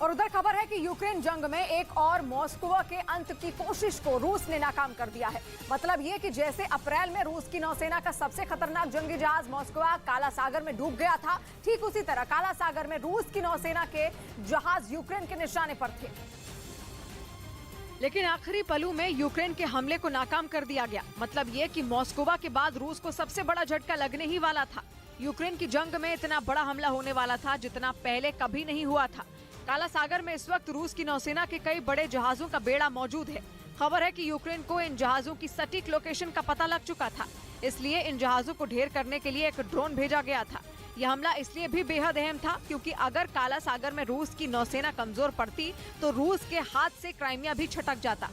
और उधर खबर है कि यूक्रेन जंग में एक और मॉस्को के अंत की कोशिश को रूस ने नाकाम कर दिया है। मतलब ये कि जैसे अप्रैल में रूस की नौसेना का सबसे खतरनाक जंगी जहाज मॉस्को काला सागर में डूब गया था, ठीक उसी तरह काला सागर में रूस की नौसेना के जहाज यूक्रेन के निशाने पर थे। लेकिन आखिरी पलों में यूक्रेन के हमले को नाकाम कर दिया गया। मतलब ये कि मॉस्को के बाद रूस को सबसे बड़ा झटका लगने ही वाला था। यूक्रेन की जंग में इतना बड़ा हमला होने वाला था जितना पहले कभी नहीं हुआ था। काला सागर में इस वक्त रूस की नौसेना के कई बड़े जहाजों का बेड़ा मौजूद है। खबर है कि यूक्रेन को इन जहाजों की सटीक लोकेशन का पता लग चुका था, इसलिए इन जहाजों को ढेर करने के लिए एक ड्रोन भेजा गया था। यह हमला इसलिए भी बेहद अहम था क्योंकि अगर काला सागर में रूस की नौसेना कमजोर पड़ती तो रूस के हाथ से क्राइमिया भी छटक जाता।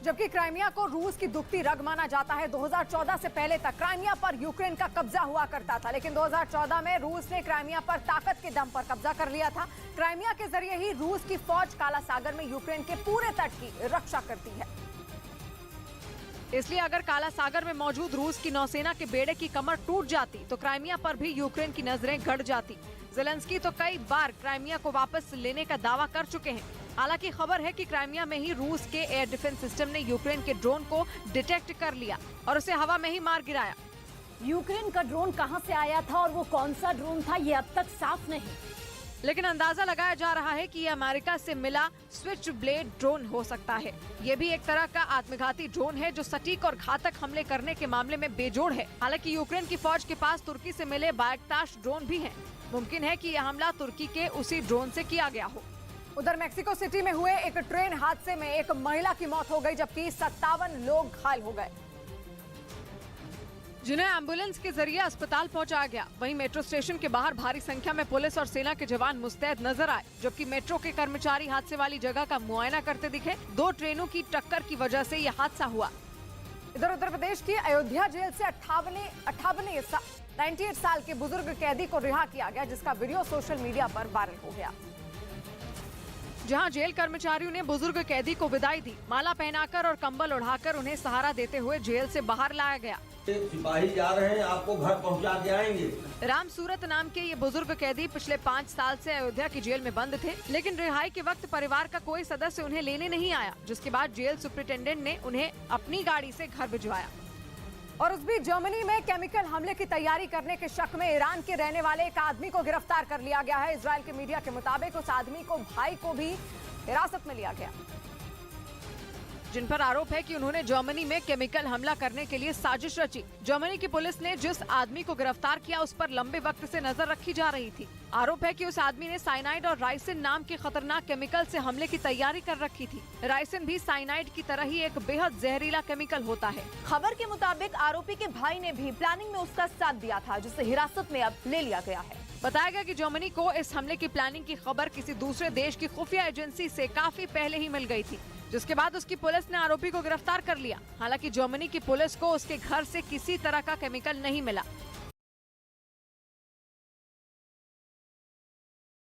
जबकि क्राइमिया को रूस की दुखती रग माना जाता है। 2014 से पहले तक क्राइमिया पर यूक्रेन का कब्जा हुआ करता था, लेकिन 2014 में रूस ने क्राइमिया पर ताकत के दम पर कब्जा कर लिया था। क्राइमिया के जरिए ही रूस की फौज काला सागर में यूक्रेन के पूरे तट की रक्षा करती है। इसलिए अगर काला सागर में मौजूद रूस की नौसेना के बेड़े की कमर टूट जाती तो क्राइमिया पर भी यूक्रेन की नजरें गड़ जाती। ज़ेलेंस्की तो कई बार क्राइमिया को वापस लेने का दावा कर चुके हैं। हालांकि खबर है कि क्राइमिया में ही रूस के एयर डिफेंस सिस्टम ने यूक्रेन के ड्रोन को डिटेक्ट कर लिया और उसे हवा में ही मार गिराया। यूक्रेन का ड्रोन कहां से आया था और वो कौन सा ड्रोन था, ये अब तक साफ नहीं। लेकिन अंदाजा लगाया जा रहा है कि ये अमेरिका से मिला स्विच ब्लेड ड्रोन हो सकता है। ये भी एक तरह का आत्मघाती ड्रोन है जो सटीक और घातक हमले करने के मामले में बेजोड़ है। हालांकि यूक्रेन की फौज के पास तुर्की से मिले बायकताश ड्रोन भी हैं। मुमकिन है कि यह हमला तुर्की के उसी ड्रोन से किया गया हो। उधर मेक्सिको सिटी में हुए एक ट्रेन हादसे में एक महिला की मौत हो गई, जबकि 57 लोग घायल हो गए, जिन्हें एम्बुलेंस के जरिए अस्पताल पहुंचाया गया। वहीं मेट्रो स्टेशन के बाहर भारी संख्या में पुलिस और सेना के जवान मुस्तैद नजर आए, जबकि मेट्रो के कर्मचारी हादसे वाली जगह का मुआयना करते दिखे। 2 ट्रेनों की टक्कर की वजह से यह हादसा हुआ। इधर उत्तर प्रदेश की अयोध्या जेल से 98 साल के बुजुर्ग कैदी को रिहा किया गया, जिसका वीडियो सोशल मीडिया पर वायरल हो गया। जहां जेल कर्मचारियों ने बुजुर्ग कैदी को विदाई दी, माला पहनाकर और कंबल उड़ाकर उन्हें सहारा देते हुए जेल से बाहर लाया गया। सिपाही जा रहे हैं, आपको घर पहुंचा के आएंगे। राम सूरत नाम के ये बुजुर्ग कैदी पिछले 5 साल से अयोध्या की जेल में बंद थे, लेकिन रिहाई के वक्त परिवार का कोई सदस्य उन्हें लेने नहीं आया, जिसके बाद जेल सुपरिटेंडेंट ने उन्हें अपनी गाड़ी से घर भिजवाया। और उस बीच जर्मनी में केमिकल हमले की तैयारी करने के शक में ईरान के रहने वाले एक आदमी को गिरफ्तार कर लिया गया है। इजराइल के मीडिया के मुताबिक उस आदमी को भाई को भी हिरासत में लिया गया, जिन पर आरोप है कि उन्होंने जर्मनी में केमिकल हमला करने के लिए साजिश रची। जर्मनी की पुलिस ने जिस आदमी को गिरफ्तार किया उस पर लंबे वक्त से नजर रखी जा रही थी। आरोप है कि उस आदमी ने साइनाइड और राइसिन नाम के खतरनाक केमिकल से हमले की तैयारी कर रखी थी। राइसिन भी साइनाइड की तरह ही एक बेहद जहरीला केमिकल होता है। खबर के मुताबिक आरोपी के भाई ने भी प्लानिंग में उसका साथ दिया था, जिसे हिरासत में अब ले लिया गया है। बताया गया कि जर्मनी को इस हमले की प्लानिंग की खबर किसी दूसरे देश की खुफिया एजेंसी से काफी पहले ही मिल गई थी, जिसके बाद उसकी पुलिस ने आरोपी को गिरफ्तार कर लिया। हालांकि जर्मनी की पुलिस को उसके घर से किसी तरह का केमिकल नहीं मिला।